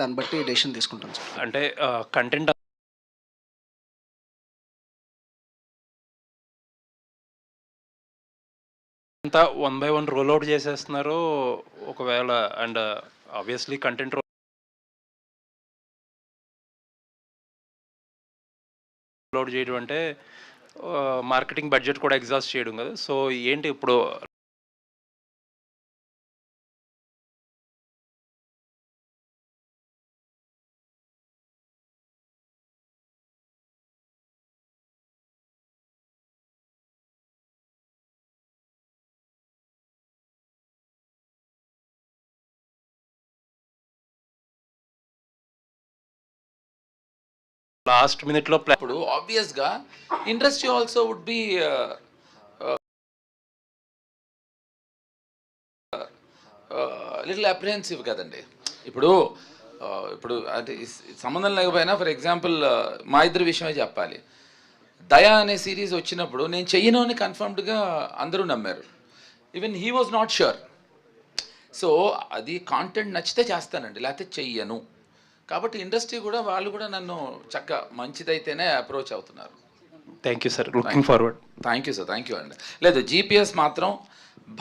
దాన్ని బట్టి డెసిషన్ తీసుకుంటాం సార్. అంటే కంటెంట్ అంతా 1 బై 1 రోల్ అవుట్ చేసేస్తున్నారు. ఒకవేళ and obviously content roll out చేయడం అంటే మార్కెటింగ్ బడ్జెట్ కూడా ఎగ్జాస్ట్ చేయడం కదా. సో ఏంటి ఇప్పుడు లాస్ట్ మినిట్లో ఇప్పుడు ఆబ్వియస్గా industry also would be little apprehensive కదండి. ఇప్పుడు అంటే సంబంధం లేకపోయినా ఫర్ ఎగ్జాంపుల్ మా ఇద్దరి విషయమే చెప్పాలి. దయా అనే సిరీస్ వచ్చినప్పుడు నేను చెయ్యను అని కన్ఫర్మ్డ్గా అందరూ నమ్మారు. Even he was not sure. So అది కాంటెంట్ నచ్చితే చేస్తానండి, లేకపోతే చెయ్యను. కాబట్టి ఇండస్ట్రీ కూడా వాళ్ళు కూడా నన్ను చక్కగా మంచిదైతేనే అప్రోచ్ అవుతున్నారు. Thank you sir, looking forward. Thank you sir, thank you అండి. లేదు, జీపీఎస్ మాత్రం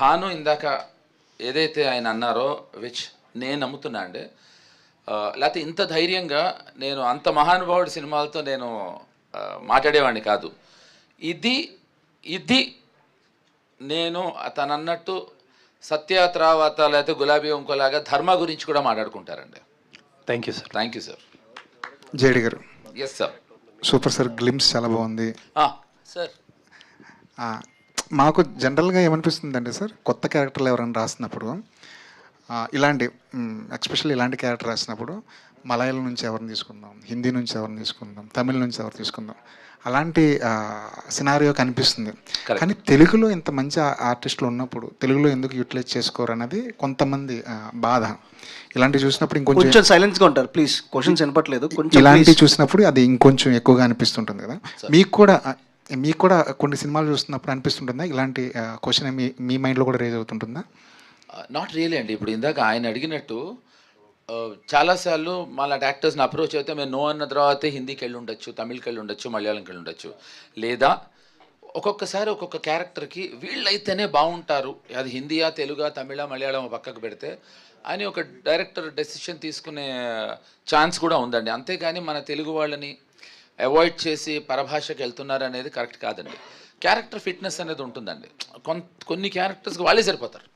భాను ఇందాక ఏదైతే ఆయన అన్నారో విచ్ నేను నమ్ముతున్నా అండి. లేకపోతే ఇంత ధైర్యంగా నేను అంత మహానుభావుడి సినిమాలతో నేను మాట్లాడేవాడిని కాదు. ఇది నేను తను అన్నట్టు సత్య తర్వాత లేకపోతే గులాబీ ఇంకోలాగా ధర్మ గురించి కూడా మాట్లాడుకుంటారండి. Thank you sir. Thank you sir. JD గారు. Yes sir. Super sir, glimpse చాలా బాగుంది సార్. మాకు జనరల్గా ఏమనిపిస్తుందంటే సార్, కొత్త క్యారెక్టర్లు ఎవరైనా రాసినప్పుడు ఇలాంటి ఎస్పెషల్లీ ఇలాంటి క్యారెక్టర్ రాసినప్పుడు మలయాళం నుంచి ఎవరిని తీసుకుందాం, హిందీ నుంచి ఎవరిని తీసుకుందాం, తమిళ నుంచి ఎవరు తీసుకుందాం, అలాంటి సినారియో కనిపిస్తుంది. కానీ తెలుగులో ఇంత మంచి ఆర్టిస్టులు ఉన్నప్పుడు తెలుగులో ఎందుకు యూటిలైజ్ చేసుకోరు అన్నది కొంతమంది బాధ. ఇలాంటివి చూసినప్పుడు ఇంకొంచెం సైలెన్స్గా ఉంటారు ప్లీజ్, క్వశ్చన్స్ వినపట్లేదు. ఇలాంటివి చూసినప్పుడు అది ఇంకొంచెం ఎక్కువగా అనిపిస్తుంటుంది కదా. మీకు కూడా కొన్ని సినిమాలు చూస్తున్నప్పుడు అనిపిస్తుంటుందా ఇలాంటి క్వశ్చన్ మీ మైండ్లో కూడా రేజ్ అవుతుంటుందా? నాట్ రియలీ అండి. ఇప్పుడు ఇందాక ఆయన అడిగినట్టు చాలాసార్లు మాలాంటి యాక్టర్స్ని అప్రోచ్ అయితే మేము నో అన్న తర్వాతే హిందీకి వెళ్ళి ఉండొచ్చు, తమిళ్కి వెళ్ళి ఉండొచ్చు, మలయాళంకి వెళ్ళి ఉండొచ్చు. లేదా ఒక్కొక్కసారి ఒక్కొక్క క్యారెక్టర్కి వీళ్ళైతేనే బాగుంటారు, అది హిందీయా తెలుగా తమిళ మలయాళం పక్కకు పెడితే అని ఒక డైరెక్టర్ డెసిషన్ తీసుకునే ఛాన్స్ కూడా ఉందండి. అంతేగాని మన తెలుగు వాళ్ళని అవాయిడ్ చేసి పరభాషకి వెళ్తున్నారు అనేది కరెక్ట్ కాదండి. క్యారెక్టర్ ఫిట్నెస్ అనేది ఉంటుందండి. కొన్ని క్యారెక్టర్స్కి వాళ్ళే సరిపోతారు.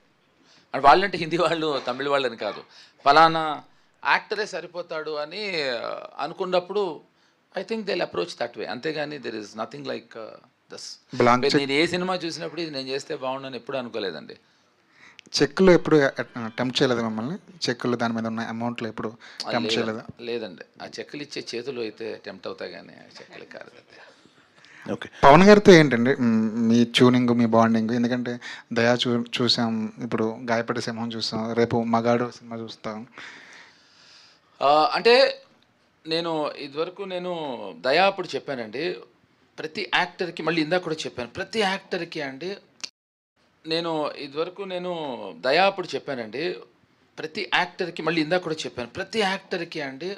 అండ్ వాళ్ళంటే హిందీ వాళ్ళు తమిళ వాళ్ళని కాదు, ఫలానా యాక్టరే సరిపోతాడు అని అనుకున్నప్పుడు I think they will approach that way. అంతేగాని దెర్ ఇస్ నథింగ్ లైక్ దస్. నేను ఏ సినిమా చూసినప్పుడు ఇది నేను చేస్తే బాగుండని ఎప్పుడు అనుకోలేదండి. చెక్కులు ఎప్పుడు టెంప్ట్ చేయలేదు మిమ్మల్ని? చెక్కులు దాని మీద ఉన్న అమౌంట్లో ఎప్పుడు టెంప్ట్ చేయలేదా? లేదండి, ఆ చెక్కులు ఇచ్చే చేతులు అయితే టెంప్ట్ అవుతాయి కానీ ఆ చెక్కులు కాదు. ఓకే. పవన్ గారితో ఏంటండి మీ ట్యూనింగ్, మీ బాండింగ్? ఎందుకంటే దయా చూసాం, ఇప్పుడు గాయపడే సింహం చూస్తాం, రేపు మగాడు సినిమా చూస్తాం. అంటే నేను ఇదివరకు దయా అప్పుడు చెప్పానండి, ప్రతి యాక్టర్కి, మళ్ళీ ఇందాక కూడా చెప్పాను, ప్రతి యాక్టర్కి అండి దయా అప్పుడు చెప్పానండి, ప్రతి యాక్టర్కి, మళ్ళీ ఇందాక కూడా చెప్పాను, ప్రతి యాక్టర్కి అండి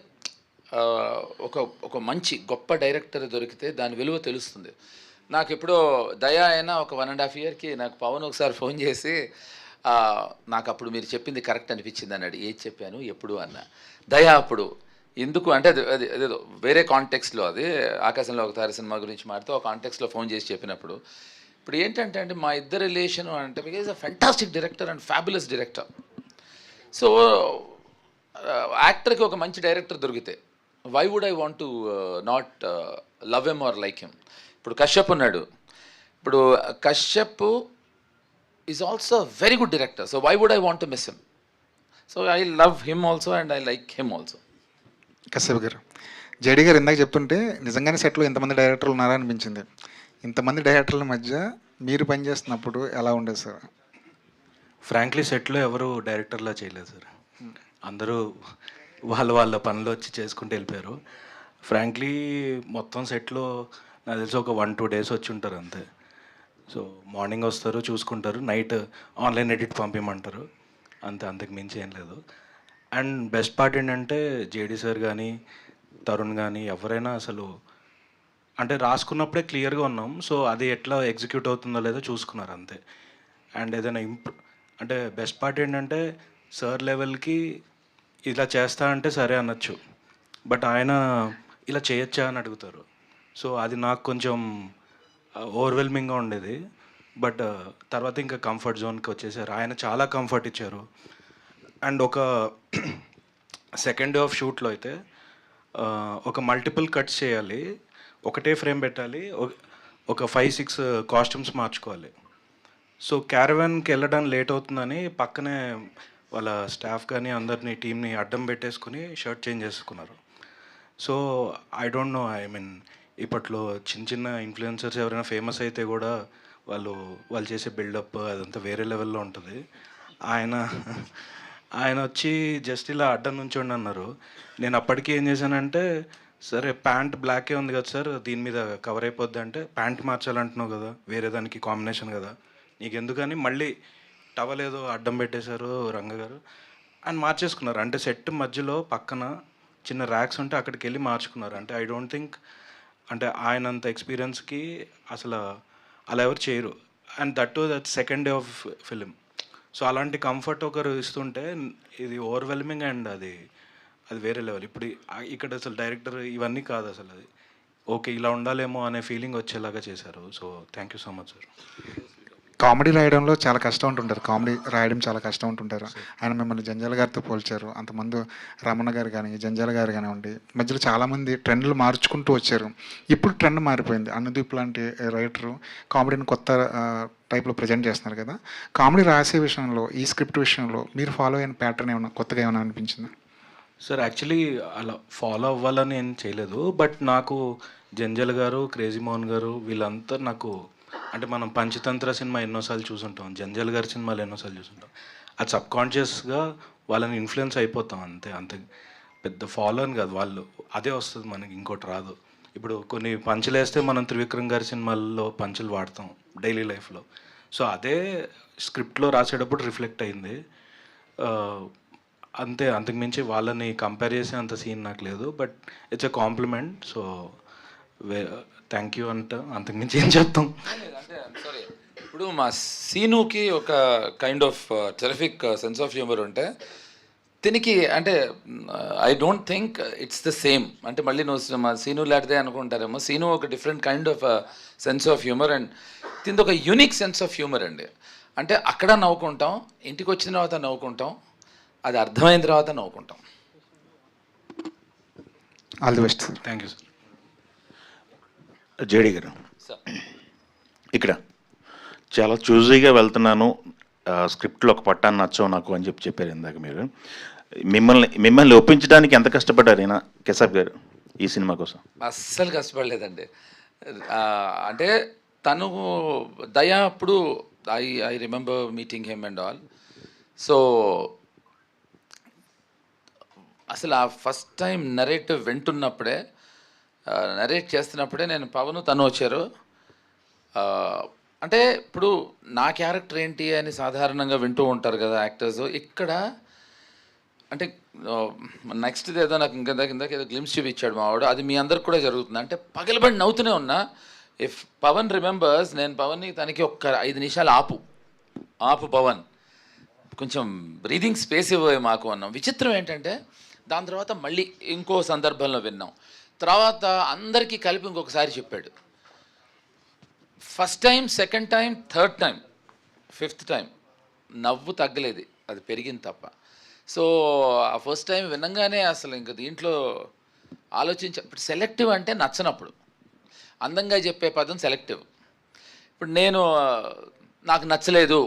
ఒక మంచి గొప్ప డైరెక్టర్ దొరికితే దాని విలువ తెలుస్తుంది. నాకు ఎప్పుడో దయా అయినా ఒక 1.5 ఇయర్కి నాకు పవన్ ఒకసారి ఫోన్ చేసి నాకు అప్పుడు మీరు చెప్పింది కరెక్ట్ అనిపించింది అన్నాడు. ఏది చెప్పాను ఎప్పుడు అన్న. దయా అప్పుడు ఎందుకు అంటే అది అదేదో వేరే కాంటెక్స్లో, అది ఆకాశంలో ఒక తార సినిమా గురించి మాట్లాడుతూ ఒక కాంటెక్స్లో ఫోన్ చేసి చెప్పినప్పుడు, ఇప్పుడు ఏంటంటే అండి మా ఇద్దరు రిలేషన్ అంటే because a fantastic director and fabulous director. So యాక్టర్కి ఒక మంచి డైరెక్టర్ దొరికితే why would I want to not love him or like him. ఇప్పుడు కశ్యప్ ఉన్నాడు, ఇప్పుడు Kashyap is also very good director. So why would I want to miss him? So I love him also and I like him also. Kashyap గారు, JD గారు ఇందాక చెప్తుంటే నిజంగానే సెట్లో ఇంతమంది డైరెక్టర్లు ఉన్నారా అనిపించింది. ఇంతమంది డైరెక్టర్ల మధ్య మీరు పనిచేస్తున్నప్పుడు ఎలా ఉండేది సార్? ఫ్రాంక్లీ సెట్లో ఎవరు డైరెక్టర్లా చేయలేదు సార్. అందరూ వాళ్ళ పనులు వచ్చి చేసుకుంటూ వెళ్ళిపోయారు. ఫ్రాంక్లీ మొత్తం సెట్లో నాకు తెలిసి ఒక 1-2 డేస్ వచ్చి ఉంటారు అంతే. సో మార్నింగ్ వస్తారు, చూసుకుంటారు, నైట్ ఆన్లైన్ ఎడిట్ పంపించమంటారు, అంతే, అంతకు మించి ఏం లేదు. అండ్ బెస్ట్ పార్ట్ ఏంటంటే జేడీ సార్ కానీ తరుణ్ కానీ ఎవరైనా అసలు అంటే రాసుకున్నప్పుడే క్లియర్గా ఉన్నాం. సో అది ఎట్లా ఎగ్జిక్యూట్ అవుతుందో లేదో చూసుకున్నారు అంతే. అండ్ ఏదైనా అంటే బెస్ట్ పార్ట్ ఏంటంటే సార్ లెవెల్కి ఇలా చేస్తా అంటే సరే అనొచ్చు, బట్ ఆయన ఇలా చేయొచ్చా అని అడుగుతారు. సో అది నాకు కొంచెం ఓవర్వెల్మింగ్గా ఉండేది. బట్ తర్వాత ఇంకా కంఫర్ట్ జోన్కి వచ్చేసారు. ఆయన చాలా కంఫర్ట్ ఇచ్చారు. అండ్ ఒక సెకండ్ డే ఆఫ్ షూట్లో అయితే ఒక మల్టిపుల్ కట్స్ చేయాలి, ఒకటే ఫ్రేమ్ పెట్టాలి, ఒక 5-6 కాస్ట్యూమ్స్ మార్చుకోవాలి. సో క్యారవాన్కి వెళ్ళడం లేట్ అవుతుందని పక్కనే వాళ్ళ స్టాఫ్ కానీ అందరినీ టీంని అడ్డం పెట్టేసుకుని షర్ట్ చేంజ్ చేసుకున్నారు. So I don't know, I mean ఇప్పట్లో చిన్న చిన్న ఇన్ఫ్లుయెన్సర్స్ ఎవరైనా ఫేమస్ అయితే కూడా వాళ్ళు చేసే బిల్డప్ అదంతా వేరే లెవెల్లో ఉంటుంది. ఆయన వచ్చి జస్ట్ ఇలా అడ్డం నుంచోండి అన్నారు. నేను అప్పటికి ఏం చేశానంటే, సరే ప్యాంట్ బ్లాకే ఉంది కదా సార్, దీని మీద కవర్ అయిపోద్ది అంటే, ప్యాంట్ మార్చాలంటున్నావు కదా, వేరే దానికి కాంబినేషన్ కదా నీకు ఎందుకని మళ్ళీ టవల్ ఏదో అడ్డం పెట్టేశారు రంగ గారు అని మార్చేసుకున్నారు. అంటే సెట్ మధ్యలో పక్కన చిన్న ర్యాక్స్ ఉంటే అక్కడికి వెళ్ళి మార్చుకున్నారు. అంటే ఐ డోంట్ థింక్ అంటే ఆయనంత ఎక్స్పీరియన్స్కి అసలు అలా ఎవరు చేయరు. And that second day of film. So అలాంటి కంఫర్ట్ ఒకరు ఇస్తుంటే ఇది ఓవర్వెల్మింగ్ అండ్ అది వేరే లెవెల్. ఇప్పుడు ఇక్కడ అసలు డైరెక్టర్ ఇవన్నీ కాదు, అసలు అది ఓకే ఇలా ఉండాలేమో అనే ఫీలింగ్ వచ్చేలాగా చేశారు. So thank you so much sir. Comedy రాయడంలో చాలా కష్టం ఉంటుంటారు, కామెడీ రాయడం చాలా కష్టం ఉంటుంటారు. ఆయన మిమ్మల్ని జంజాల గారితో పోల్చారు. అంతకుముందు రమణ గారు కానీ జంజాల గారు కానివ్వండి, మధ్యలో చాలామంది ట్రెండ్లు మార్చుకుంటూ వచ్చారు. ఇప్పుడు ట్రెండ్ మారిపోయింది. అనుదీప్ లాంటి రైటరు కామెడీని కొత్త టైప్లో ప్రజెంట్ చేస్తున్నారు కదా. కామెడీ రాసే విషయంలో, ఈ స్క్రిప్ట్ విషయంలో మీరు ఫాలో అయిన ప్యాటర్న్ ఏమైనా కొత్తగా ఏమైనా అనిపించిందా? సార్ యాక్చువల్లీ అలా ఫాలో అవ్వాలని ఏం చేయలేదు, బట్ నాకు జంజల్ గారు, క్రేజీ మోహన్ గారు వీళ్ళంతా నాకు అంటే మనం పంచతంత్ర సినిమా ఎన్నోసార్లు చూసుంటాం, జంజల్ గారి సినిమాలు ఎన్నోసార్లు చూసుంటాం. అది సబ్కాన్షియస్గా వాళ్ళని ఇన్ఫ్లుయెన్స్ అయిపోతాం అంతే పెద్ద ఫాలో అని కాదు, వాళ్ళు అదే వస్తుంది మనకి, ఇంకోటి రాదు. ఇప్పుడు కొన్ని పంచులు వేస్తే మనం త్రివిక్రమ్ గారి సినిమాల్లో పంచులు వాడతాం డైలీ లైఫ్లో. సో అదే స్క్రిప్ట్లో రాసేటప్పుడు రిఫ్లెక్ట్ అయింది అంతే. అంతకుమించి వాళ్ళని కంపేర్ చేసే అంత సీన్ నాకు లేదు, but it's a compliment. So thank you అంతకుమించి ఏం చెప్తాం. అంటే సారీ, ఇప్పుడు మా సీనుకి ఒక kind of terrific sense of humour ఉంటే దీనికి అంటే I don't think it's the same. అంటే మళ్ళీ నువ్వు మా సీను లాంటిదే అనుకుంటారేమో. సీను ఒక different kind of sense of humour and దీనికి ఒక యూనిక్ సెన్స్ ఆఫ్ హ్యూమర్ అండి. అంటే అక్కడ నవ్వుకుంటాం, ఇంటికి వచ్చిన తర్వాత నవ్వుకుంటాం, అది అర్థమైన తర్వాత నవ్వుకుంటాం. All the best sir. Thank you sir. JD గారు, ఇక్కడ చాలా చూజీగా వెళ్తున్నాను, స్క్రిప్ట్లో ఒక పట్టాన్ని నచ్చవు నాకు అని చెప్పారు ఇందాక మీరు. మిమ్మల్ని ఒప్పించడానికి ఎంత కష్టపడ్డారు ఈయన కేశవ్ గారు ఈ సినిమా కోసం? అస్సలు కష్టపడలేదండి. అంటే తను దయా అప్పుడు I remember meeting him and all. So అసలు ఆ ఫస్ట్ టైం నరేటివ్ వింటున్నప్పుడే, నరేట్ చేస్తున్నప్పుడే నేను పవన్ తను వచ్చారు. అంటే ఇప్పుడు నా క్యారెక్టర్ ఏంటి అని సాధారణంగా వింటూ ఉంటారు కదా యాక్టర్స్. ఇక్కడ అంటే నెక్స్ట్ ఏదో నాకు ఇందాక ఏదో గ్లిమ్స్ చూపించాడు మా వాడు, అది మీ అందరికి కూడా జరుగుతుంది. అంటే పగలబడి నవ్వుతూనే ఉన్నా. ఇఫ్ పవన్ రిమెంబర్స్, నేను పవన్ని తనకి ఒక్క 5 నిమిషాలు ఆపు పవన్, కొంచెం బ్రీదింగ్ స్పేస్ ఇవ్వే మాకు అన్నాం. విచిత్రం ఏంటంటే దాని తర్వాత మళ్ళీ ఇంకో సందర్భంలో విన్నాం, తర్వాత అందరికీ కలిపి ఇంకొకసారి చెప్పాడు. First time, second time, third time, fifth time నవ్వు తగ్గలేదు, అది పెరిగింది తప్ప. సో ఆ ఫస్ట్ టైం వినంగానే అసలు ఇంకా దీంట్లో ఇప్పుడు సెలెక్టివ్ అంటే నచ్చనప్పుడు, అందంగా చెప్పే పదం సెలెక్టివ్. ఇప్పుడు నాకు నచ్చలేదు,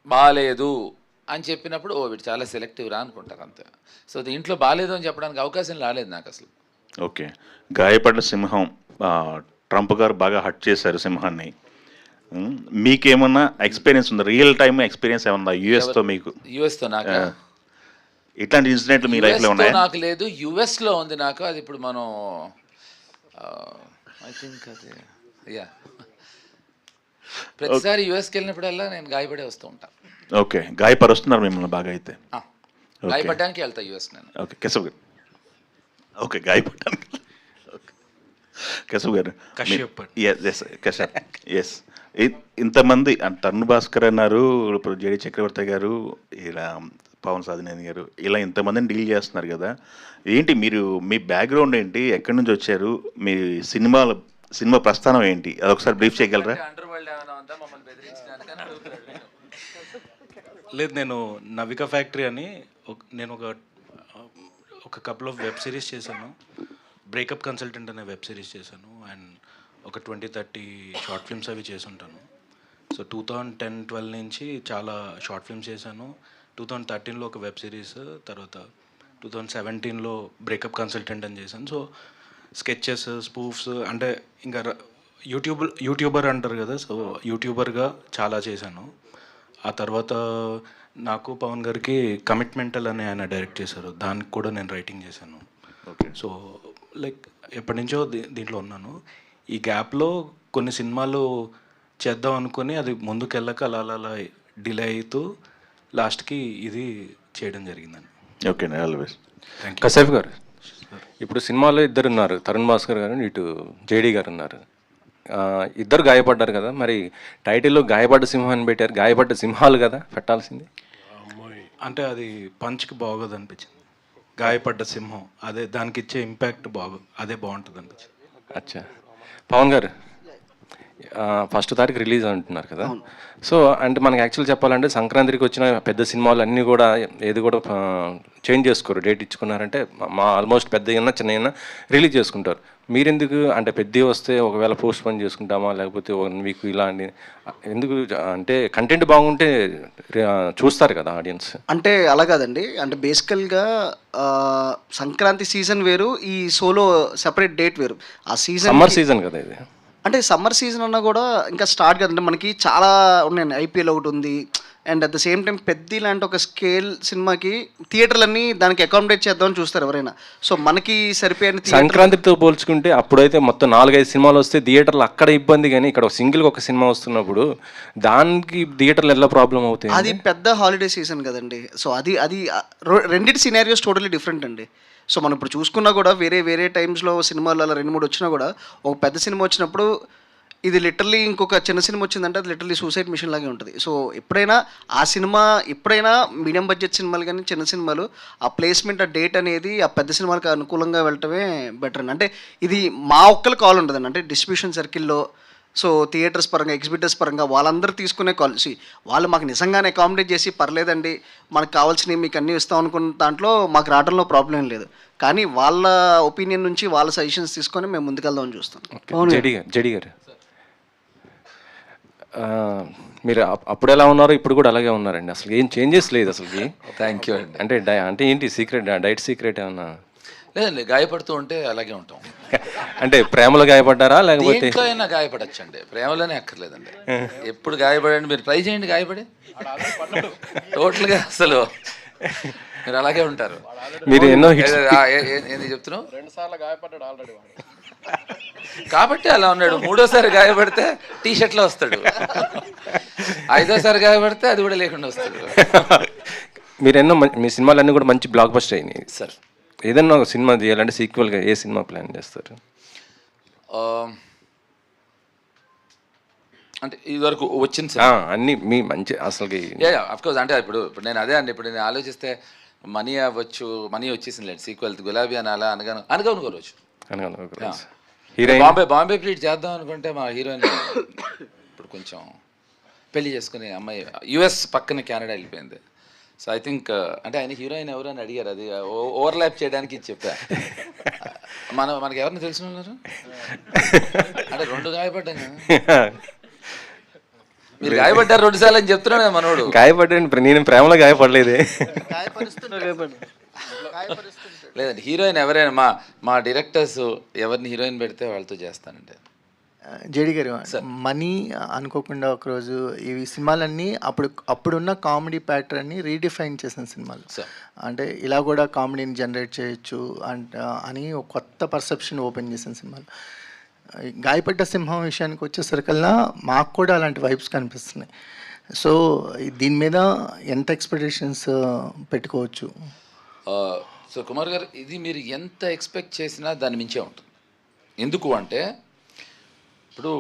బాగాలేదు అని చెప్పినప్పుడు వీడు చాలా సెలెక్టివ్ రా అనుకుంటారు అంతే. సో దీంట్లో బాగాలేదు అని చెప్పడానికి అవకాశం రాలేదు నాకు అసలు. ఓకే, గాయపడ్డ సింహం, ట్రంప్ గారు బాగా హట్ చేశారు సింహాన్ని. మీకేమన్నా ఎక్స్పీరియన్స్ ఉందా, రియల్ టైమ్ ఎక్స్పీరియన్స్ ఏమన్నా యుఎస్తో? మీకు యుఎస్తో నాకు ఇట్లాంటి ఇన్సిడెంట్లు మీ లైఫ్లో ఉన్నాయా? నాకు లేదు, యుఎస్లో ఉంది నాకు. అది ఇప్పుడు మనం ఐ థింక్ అది ప్రతిసారి యుఎస్కి వెళ్ళినప్పుడల్లా నేను గాయపడే వస్తూ ఉంటాను. ఓకే, గాయపరుస్తున్నారు మిమ్మల్ని బాగా అయితే. గాయపడడానికి వెళ్తా యూఎస్ నేను. ఓకే కేశవ్ గారు. ఓకే గాయపడడానికి. ఓకే కేశవ్ గారు. కశ్యప్. కశ్యప్ ఎస్. ఇంతమంది తరుణ్ భాస్కర్ అన్నారు, ఇప్పుడు జేడి చక్రవర్తి గారు, ఇలా పవన్ సాధినేని గారు, ఇలా ఇంతమందిని డీల్ చేస్తున్నారు కదా, ఏంటి మీరు మీ బ్యాక్గ్రౌండ్ ఏంటి, ఎక్కడి నుంచి వచ్చారు, మీ సినిమా ప్రస్థానం ఏంటి, అదొకసారి బ్రీఫ్ చేయగలరా? లేదు, నేను నవిక ఫ్యాక్టరీ అని నేను ఒక కపుల్ ఆఫ్ వెబ్ సిరీస్ చేశాను. బ్రేకప్ కన్సల్టెంట్ అనే వెబ్ సిరీస్ చేశాను. అండ్ ఒక 20-30 షార్ట్ ఫిల్మ్స్ అవి చేసి ఉంటాను. సో 2010-12 నుంచి చాలా షార్ట్ ఫిల్మ్స్ చేశాను. 2013లో ఒక వెబ్ సిరీస్, తర్వాత 2017లో బ్రేకప్ కన్సల్టెంట్ అని చేశాను. సో స్కెచెస్, స్పూఫ్స్, అంటే ఇంకా యూట్యూబర్ అంటారు కదా, సో యూట్యూబర్గా చాలా చేశాను. ఆ తర్వాత నాకు పవన్ గారికి కమిట్మెంటల్ అని ఆయన డైరెక్ట్ చేశారు, దానికి కూడా నేను రైటింగ్ చేశాను. ఓకే. సో లైక్ ఎప్పటి నుంచో దీంట్లో ఉన్నాను. ఈ గ్యాప్లో కొన్ని సినిమాలు చేద్దాం అనుకుని అది ముందుకెళ్ళక అలా డిలే అవుతూ లాస్ట్కి ఇది చేయడం జరిగిందండి. Okay, all the best. Thank you. Kashyap గారు, ఇప్పుడు సినిమాలో ఇద్దరు ఉన్నారు, తరుణ్ భాస్కర్ గారు, ఇటు జేడీ గారు ఉన్నారు. ఇద్దరు గాయపడ్డారు కదా, మరి టైటిల్లో గాయపడ్డ సింహం అని పెట్టారు. గాయపడ్డ సింహాలు కదా పెట్టాల్సింది. అంటే అది పంచ్కి బాగోదు అనిపించింది. గాయపడ్డ సింహం అదే దానికి ఇచ్చే ఇంపాక్ట్ అదే బాగుంటుంది అనిపించింది. అచ్చా. పవన్ గారు, 1వ తారీఖు రిలీజ్ అంటున్నారు కదా, సో అంటే మనకి యాక్చువల్ చెప్పాలంటే సంక్రాంతికి వచ్చిన పెద్ద సినిమాలు అన్నీ కూడా ఏది కూడా చేంజ్ చేసుకోరు, డేట్ ఇచ్చుకున్నారంటే మా ఆల్మోస్ట్ పెద్ద అయినా చిన్న అయినా రిలీజ్ చేసుకుంటారు. మీరెందుకు అంటే పెద్ద వస్తే ఒకవేళ పోస్ట్ పోన్ చేసుకుంటామా, లేకపోతే 1 వీక్ ఇలా అని ఎందుకు? అంటే కంటెంట్ బాగుంటే చూస్తారు కదా ఆడియన్స్. అంటే అలా కాదండి, అంటే బేసికల్గా సంక్రాంతి సీజన్ వేరు, ఈ సోలో సెపరేట్ డేట్ వేరు. ఆ సీజన్ సమ్మర్ సీజన్ కదా ఇది. అంటే సమ్మర్ సీజన్ అన్నా కూడా ఇంకా స్టార్ట్ కదంటే మనకి చాలా ఉన్నాయి. ఐపీఎల్ ఒకటి ఉంది, and at the same time పెద్ద లాంటి ఒక స్కేల్ సినిమాకి థియేటర్లన్నీ దానికి అకామిడేట్ చేద్దామని చూస్తారు ఎవరైనా. సో మనకి సరిపోయిన సంక్రాంతితో పోల్చుకుంటే అప్పుడైతే మొత్తం 4-5 సినిమాలు వస్తే థియేటర్లు అక్కడ ఇబ్బంది, కానీ ఇక్కడ సింగిల్గా ఒక సినిమా వస్తున్నప్పుడు దానికి థియేటర్లు ఎలా ప్రాబ్లం అవుతాయి? అది పెద్ద హాలిడే సీజన్ కదండి. సో అది రెండింటి సినారియోస్ టోటలీ డిఫరెంట్ అండి. సో మనం ఇప్పుడు చూసుకున్నా కూడా వేరే టైమ్స్లో సినిమాలు అలా 2-3 వచ్చినా కూడా ఒక పెద్ద సినిమా వచ్చినప్పుడు ఇది లిటరల్లీ ఇంకొక చిన్న సినిమా వచ్చిందంటే అది లిటరల్లీ సూసైడ్ మిషన్ లాగే ఉంటుంది. సో ఎప్పుడైనా ఆ సినిమా మీడియం బడ్జెట్ సినిమాలు కానీ చిన్న సినిమాలు ఆ ప్లేస్మెంట్, ఆ డేట్ అనేది ఆ పెద్ద సినిమాలకు అనుకూలంగా వెళ్ళటమే బెటర్ అండి. అంటే ఇది మా ఒక్కరికి కాల్ ఉంటుందండి, అంటే డిస్ట్రిబ్యూషన్ సర్కిల్లో, సో థియేటర్స్ పరంగా, ఎగ్జిబిటర్స్ పరంగా వాళ్ళందరూ తీసుకునే కాల్సి వాళ్ళు మాకు నిజంగానే అకామిడేట్ చేసి పర్లేదండి మనకు కావాల్సినవి మీకు అన్నీ ఇస్తాం అనుకున్న దాంట్లో మాకు రావడంలో ప్రాబ్లం ఏం లేదు. కానీ వాళ్ళ ఒపీనియన్ నుంచి వాళ్ళ సజెషన్స్ తీసుకొని మేము ముందుకెళ్దామని చూస్తాం. జడి గారు, మీరు అప్పుడు ఎలా ఉన్నారో ఇప్పుడు కూడా అలాగే ఉన్నారండి, అసలు ఏం చేంజెస్ లేదు అసలు. థ్యాంక్ యూ అండి. అంటే ఏంటి సీక్రెట్, డైట్ సీక్రెట్ ఏమన్నా? లేదండి, గాయపడుతూ ఉంటే అలాగే ఉంటాం. అంటే ప్రేమలో గాయపడ్డారా, లేకపోతే దేంట్లో అయినా గాయపడచ్చు అండి, ప్రేమలోనే అక్కర్లేదండి. ఎప్పుడు గాయపడండి, మీరు ట్రై చేయండి, గాయపడి టోటల్గా అసలు మీరు అలాగే ఉంటారు. మీరు ఎన్నో హిట్స్ ఏంది చెప్తున్నావు? 2 సార్లు గాయపడ్డాడు ఆల్రెడీ కాబట్టి అలా ఉన్నాడు. 3వసారి గాయపడితే టీషర్ట్లో వస్తాడు, 5వసారి గాయపడితే అది కూడా లేకుండా వస్తాడు. మీరు ఎన్నో మీ సినిమాలన్నీ కూడా మంచి బ్లాక్ బస్టర్ అయినాయి సార్. ఏదన్నా ఒక సినిమా చేయాలంటే సీక్వెల్గా ఏ సినిమా ప్లాన్ చేస్తారు? అంటే ఇదివరకు వచ్చింది అన్నీ మీ మంచి అసలుకి అఫ్కోర్స్. అంటే ఇప్పుడు నేను అదే అండి, ఇప్పుడు నేను ఆలోచిస్తే మనీ అవ్వచ్చు, మనీ వచ్చేసింది లేండి, సీక్వెల్ గులాబీ అని అలా అనుకోవచ్చు. బాంబే ప్లీట్ చేద్దాం అనుకుంటే మా హీరోయిన్ ఇప్పుడు కొంచెం పెళ్లి చేసుకుని అమ్మాయి యుఎస్ పక్కన కెనడా వెళ్ళిపోయింది. సో ఐ థింక్ అంటే ఆయన హీరోయిన్ ఎవరు అని అడిగారు, అది ఓవర్లాప్ చేయడానికి చెప్పా. మనకి ఎవరిని తెలిసిన ఉన్నారు అంటే 2 గాయపడ్డాం కదా. మీరు గాయపడ్డారు 2 సార్లు అని చెప్తున్నాడు మనోడు. గాయపడ్డాను, నేను ప్రేమలో గాయపడలేదే. లేదండి, హీరోయిన్ ఎవరైనా మా డైరెక్టర్స్ ఎవరిని హీరోయిన్ పెడితే వాళ్ళతో చేస్తానండి. జేడి గారు, మనీ అనుకోకుండా ఒకరోజు ఈ సినిమాలన్నీ అప్పుడున్న కామెడీ ప్యాటర్న్ని రీడిఫైన్ చేసిన సినిమాలు. అంటే ఇలా కూడా కామెడీని జనరేట్ చేయొచ్చు అని ఒక కొత్త పర్సెప్షన్ ఓపెన్ చేసిన సినిమాలు. గాయపడ్డ సింహం విషయానికి వచ్చేసరికల్లా మాకు కూడా అలాంటి వైబ్స్ కనిపిస్తున్నాయి. సో దీని మీద ఎంత ఎక్స్పెక్టేషన్స్ పెట్టుకోవచ్చు? సో కుమార్ గారు, ఇది మీరు ఎంత ఎక్స్పెక్ట్ చేసినా దాని మించే ఉంటుంది. ఎందుకు అంటే ఇప్పుడు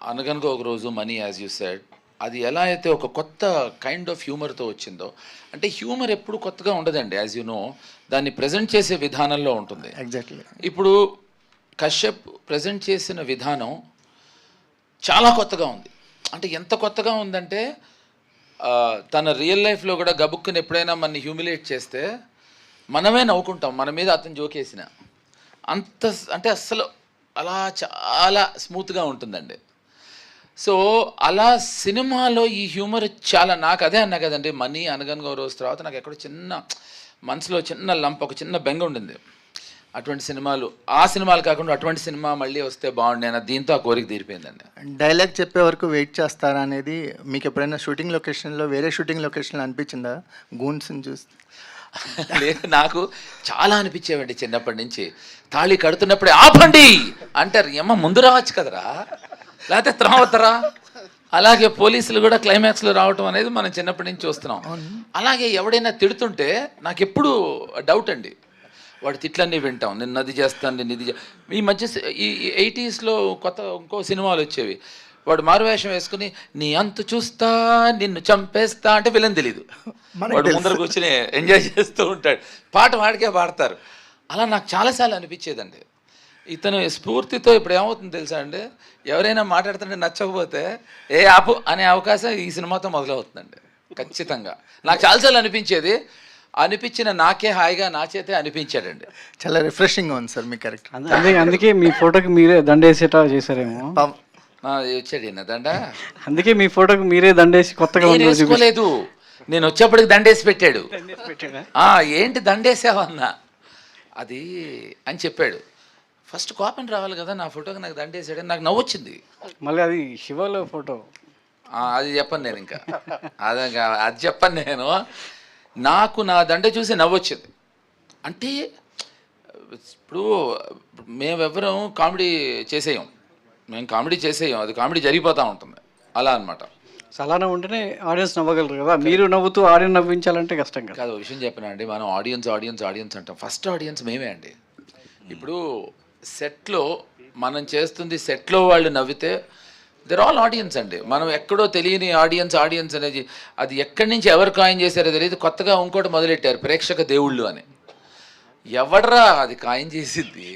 అనగనగా ఒక రోజు మనీ, యాజ్ యూ సెడ్, అది ఎలా అయితే ఒక కొత్త కైండ్ ఆఫ్ హ్యూమర్తో వచ్చిందో, అంటే హ్యూమర్ ఎప్పుడు కొత్తగా ఉండదండి, యాజ్ యూ నో, దాన్ని ప్రజెంట్ చేసే విధానంలో ఉంటుంది. ఎగ్జాక్ట్లీ. ఇప్పుడు కశ్యప్ ప్రజెంట్ చేసిన విధానం చాలా కొత్తగా ఉంది. అంటే ఎంత కొత్తగా ఉందంటే తన రియల్ లైఫ్లో కూడా గబుక్కుని ఎప్పుడైనా మనని హ్యూమిలేట్ చేస్తే మనమే నవ్వుకుంటాం, మన మీద అతను జోకేసిన అంత, అంటే అస్సలు అలా చాలా స్మూత్గా ఉంటుందండి. సో అలా సినిమాలో ఈ హ్యూమర్ చాలా, నాకు అదే అన్నా కదండి, మనీ, అనగనగా రోజు తర్వాత నాకు ఎక్కడో చిన్న మనసులో చిన్న లంప్, ఒక చిన్న బెంగ ఉండింది. అటువంటి సినిమాలు, ఆ సినిమాలు కాకుండా అటువంటి సినిమా మళ్ళీ వస్తే బాగుండేనా, దీంతో ఆ కోరిక తీరిపోయిందండి. డైలాగ్ చెప్పే వరకు వెయిట్ చేస్తారా అనేది మీకు ఎప్పుడైనా షూటింగ్ లొకేషన్లో, వేరే షూటింగ్ లొకేషన్లో అనిపించిందా గూన్స్ని చూస్తే? లేదు, నాకు చాలా అనిపించేవండి చిన్నప్పటి నుంచి. తాళి కడుతున్నప్పుడే ఆపండి అంటారు, ఏమో ముందు రావచ్చు కదరా, లేకపోతే త్రావతరా. అలాగే పోలీసులు కూడా క్లైమాక్స్లో రావటం అనేది మనం చిన్నప్పటి నుంచి చూస్తున్నాం. అలాగే ఎవడైనా తిడుతుంటే నాకు ఎప్పుడు డౌట్ అండి, వాడి తిట్లన్నీ వింటాం, నిన్ను అది చేస్తాను, నేను ఇది ఈ మధ్య ఈ 80s కొత్త ఇంకో సినిమాలు వచ్చేవి, వాడు మారువేషం వేసుకుని నీ అంతు చూస్తా నిన్ను చంపేస్తా అంటే విలన్ తెలీదు, వాడు ముందర కూర్చుని ఎంజాయ్ చేస్తూ ఉంటాడు, పాట వాడికే పాడతారు. అలా నాకు చాలాసార్లు అనిపించేదండి. ఇతను స్ఫూర్తితో ఇప్పుడు ఏమవుతుంది తెలుసా అండి, ఎవరైనా మాట్లాడుతుంటే నచ్చకపోతే ఏ ఆపు అనే అవకాశం ఈ సినిమాతో మొదలవుతుందండి ఖచ్చితంగా. నాకు చాలాసార్లు అనిపించేది, అనిపించిన నాకే హాయిగా నా చేతే అనిపించాడండి. చాలా రిఫ్రెషింగ్గా ఉంది సార్ మీ క్యారెక్టర్. అందుకే మీ ఫోటోకి మీరే దండేసేటా చేశారేమో. వచ్చాడు దండ, అందుకే మీ ఫోటోకి మీరే దండేసి కొత్తగా వేసుకోలేదు, నేను వచ్చేప్పటికి దండేసి పెట్టాడు. ఏంటి దండేసావన్నా అది అని చెప్పాడు. ఫస్ట్ కాపీని రావాలి కదా నా ఫోటోకి, నాకు దండేసాడని నాకు నవ్వొచ్చింది. మళ్ళీ అది శివలో ఫోటో, అది చెప్పను నేను, ఇంకా అది చెప్పను నేను. నాకు నా దండ చూసి నవ్వొచ్చింది. అంటే ఇప్పుడు మేమెవ్వరం కామెడీ చేసేయం, మేము కామెడీ చేసేయం, అది కామెడీ జరిగిపోతూ ఉంటుంది అలా అనమాట. అలానే ఉంటేనే ఆడియన్స్ నవ్వగలరు కదా, మీరు నవ్వుతూ ఆడియన్స్ నవ్వించాలంటే కష్టం కదా. కాదు, విషయం చెప్పనా అండి, మనం ఆడియన్స్ అంటాం, ఫస్ట్ ఆడియన్స్ మేమే అండి. ఇప్పుడు సెట్లో మనం చేస్తుంది, సెట్లో వాళ్ళు నవ్వితే దెర్ ఆల్ ఆడియన్స్ అండి. మనం ఎక్కడో తెలియని ఆడియన్స్ అనేది అది ఎక్కడి నుంచి ఎవరు కాయిన్ చేశారో తెలియదు, కొత్తగా ఇంకోటి మొదలెట్టారు, ప్రేక్షక దేవుళ్ళు అని. ఎవడరా అది కాయిన్ చేసింది,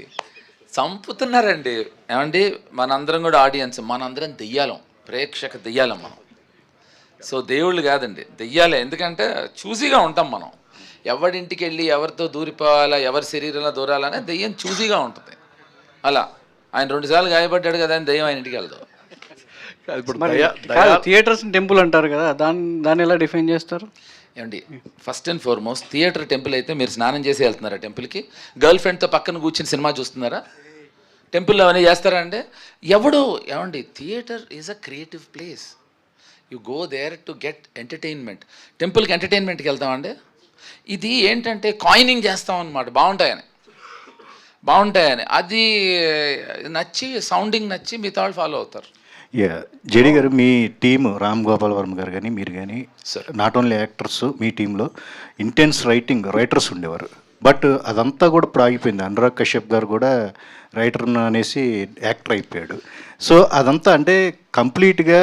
చంపుతున్నారండి. ఏమండి, మనందరం కూడా ఆడియన్స్, మనందరం దెయ్యాలం, ప్రేక్షక దెయ్యాలం మనం. సో దేవుళ్ళు కాదండి, దెయ్యాలే. ఎందుకంటే చూసీగా ఉంటాం మనం, ఎవరింటికి వెళ్ళి ఎవరితో దూరిపోవాలా, ఎవరి శరీరంలో దూరాలనే దెయ్యం చూసీగా ఉంటుంది. అలా ఆయన 2 సార్లు గాయపడ్డాడు కదా అని దెయ్యం ఆయన ఇంటికి వెళ్దాం. థియేటర్స్ టెంపుల్ అంటారు కదా, దాన్ని ఎలా డిఫైన్ చేస్తారు? ఏమండి, first and foremost theatre temple అయితే మీరు స్నానం చేసి వెళ్తున్నారా టెంపుల్కి? గర్ల్ ఫ్రెండ్తో పక్కన కూర్చుని సినిమా చూస్తున్నారా? టెంపుల్లో అవన్నీ చేస్తారా అంటే ఎవడో. ఏమండి, theatre is a creative place, you go there to get entertainment. టెంపుల్కి ఎంటర్టైన్మెంట్కి వెళ్తామండి. ఇది ఏంటంటే కాయినింగ్ చేస్తాం అన్నమాట, బాగుంటాయని అది నచ్చి, సౌండింగ్ నచ్చి మిగతా వాళ్ళు ఫాలో అవుతారు. జేడి గారు, మీ టీమ్ రామ్ గోపాల్ వర్మ గారు కానీ మీరు కానీ, నాట్ ఓన్లీ యాక్టర్స్, మీ టీంలో ఇంటెన్స్ రైటర్స్ ఉండేవారు. బట్ అదంతా కూడా ఇప్పుడు ఆగిపోయింది. అనురాగ్ కశ్యప్ గారు కూడా రైటర్ అనేసి యాక్టర్ అయిపోయాడు. సో అదంతా అంటే కంప్లీట్గా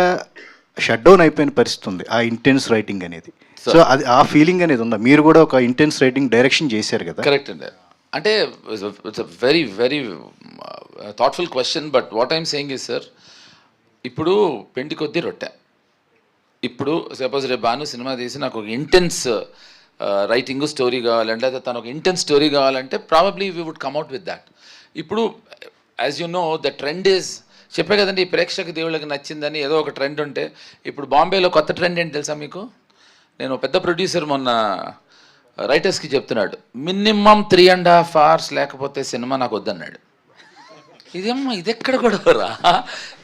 షట్ డౌన్ అయిపోయిన పరిస్థితి ఉంది, ఆ ఇంటెన్స్ రైటింగ్ అనేది. సో అది ఆ ఫీలింగ్ అనేది ఉందా? మీరు కూడా ఒక ఇంటెన్స్ రైటింగ్ డైరెక్షన్ చేశారు కదా. కరెక్ట్ అండి. అంటే it's a very very thoughtful question. But what I'm saying is sir, ఇప్పుడు పెండి కొద్దీ రొట్టె. ఇప్పుడు సపోజ్ రేపు భాను సినిమా తీసి నాకు ఒక ఇంటెన్స్ రైటింగ్ స్టోరీ కావాలంటే, లేదా తను ఒక ఇంటెన్స్ స్టోరీ కావాలంటే probably we would come at with that. ఇప్పుడు as you know the trend is, చెప్పే కదండి, ఈ ప్రేక్షక దేవుళ్ళకి నచ్చిందని ఏదో ఒక ట్రెండ్ ఉంటే, ఇప్పుడు బాంబేలో కొత్త ట్రెండ్ ఏంటి తెలుసా మీకు? నేను పెద్ద ప్రొడ్యూసర్ మొన్న రైటర్స్కి చెప్తున్నాడు, మినిమం 3.5 hours లేకపోతే సినిమా నాకు వద్దన్నాడు. ఇదేమో ఇది ఎక్కడ కూడా రా,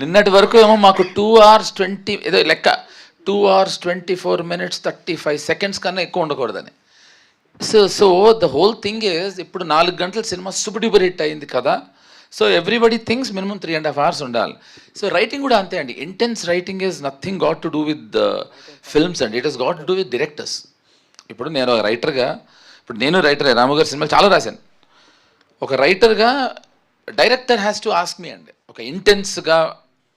నిన్నటి వరకు ఏమో మాకు 2 hours 20 ఏదో లెక్క, 2 hours 24 minutes 35 seconds కన్నా ఎక్కువ ఉండకూడదని. So the whole thing is, ఇప్పుడు 4 గంటల సినిమా సూపర్ డూపర్ హిట్ అయింది కదా, so everybody things minimum 3.5 hours ఉండాలి. సో రైటింగ్ కూడా అంతే అండి. Intense writing is nothing got to do with films అండి, it has got to do with directors. ఇప్పుడు నేను ఒక రైటర్గా, ఇప్పుడు నేను రైటర్ రాము గారి సినిమాలు చాలా రాశాను. ఒక రైటర్గా director has to ask me అండి, ఒక ఇంటెన్స్గా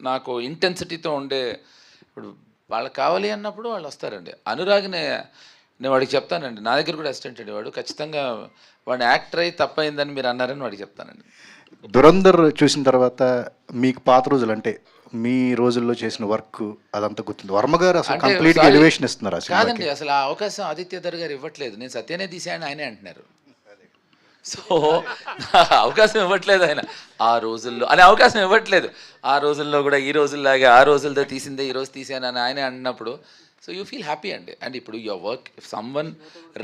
నాకు ఇంటెన్సిటీతో ఉండే, ఇప్పుడు వాళ్ళకి కావాలి అన్నప్పుడు వాళ్ళు వస్తారండి. అనురాగ్నే నేను వాడికి చెప్తానండి, నా దగ్గర కూడా అసిస్టెంట్ అండి వాడు, ఖచ్చితంగా వాడిని యాక్టర్ అయి తప్పైందని మీరు అన్నారని వాడికి చెప్తానండి. దురంధర్ చూసిన తర్వాత మీకు పాత రోజులు అంటే మీ రోజుల్లో చేసిన వర్క్ అదంతా గుర్తుంది. వర్మ గారు అసలు కంప్లీట్ ఎలివేషన్ ఇస్తున్నారు. కాదండి, అసలు ఆ అవకాశం ఆదిత్య ధర్ గారు ఇవ్వట్లేదు. నేను సత్యనే తీసాను ఆయనే అంటున్నారు. సో అవకాశం ఇవ్వట్లేదు ఆయన ఆ రోజుల్లో, అనే అవకాశం ఇవ్వట్లేదు. ఆ రోజుల్లో కూడా ఈ రోజుల్లాగే ఆ రోజులతో తీసిందే ఈరోజు తీసాను అని ఆయనే అంటున్నప్పుడు, సో యూ ఫీల్ హ్యాపీ అండి. అండ్ ఇప్పుడు your work, if someone